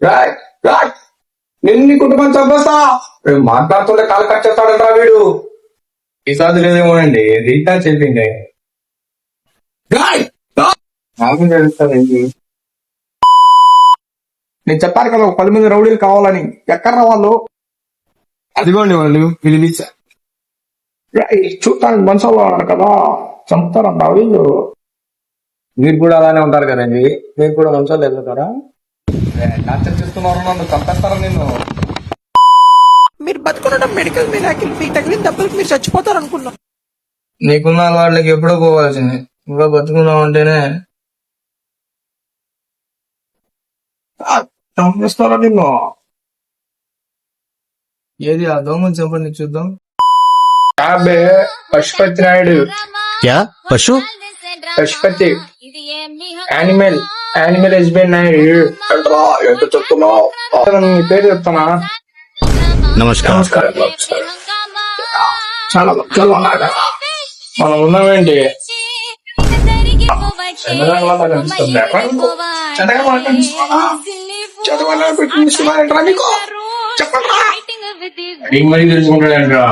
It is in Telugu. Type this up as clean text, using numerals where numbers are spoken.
రాయ్ రాయ్ నిన్ను నీ కుటుంబం చంపేస్తా. మాట్లాడుతుంటే కాలు కట్ చేస్తాడంటా వీడు. ఈసారి లేదేమోనండి రీఛార్జ్ చెప్పింది. నాకు తెలుస్తానండి. నేను చెప్పాను కదా 10 మంది రౌడీలు కావాలని. ఎక్కడ్రా వాళ్ళు? అదిగోండి వాళ్ళు పిలిపించా. చూడటానికి మంచోళ్ళు ఉన్నారు కదా, చంపుతారన్నా వీళ్ళు. మీరు కూడా అలానే ఉంటారు కదండి, మీరు కూడా మంచోళ్ళు వెళ్తారా? టార్చర్ చేస్తున్నారు, నన్ను చంపేస్తారా నిన్ను? మీరు బతుకునడం మెడికల్ మిరాకిల్, మీకు తగిలిన దెబ్బలకు మీరు చచ్చిపోతారు అనుకున్నా. నీకున్న వాళ్ళకి ఎప్పుడో పోవాల్సింది, ఇంకా బతుకున్నావు అంటేనే చంపేస్తారా నిన్ను. ఏది ఆ దోమని చంపండి చూద్దాం. అబ్బే పశుపతి నాయుడు. क्या पशु? పశుపతి యానిమల్ హస్బెండ్ నాయుడు అంటరా. ఎంత చెప్తున్నావు? మీ పేరు చెప్తానా? नमस्कार। నమస్కారం. చాలా భక్తులు ఉన్నారు కదా, మనం ఉన్నామేంటి? చంద్రబాబు కనిపిస్తుంది. చంద్రబాబు కనిపిస్తున్నా, చంద్రబాబు కనిపిస్తున్నారంటరా మీకు? చెప్పండి రా. అడిగి మరీ తెలుసుకుంటాడంటరా.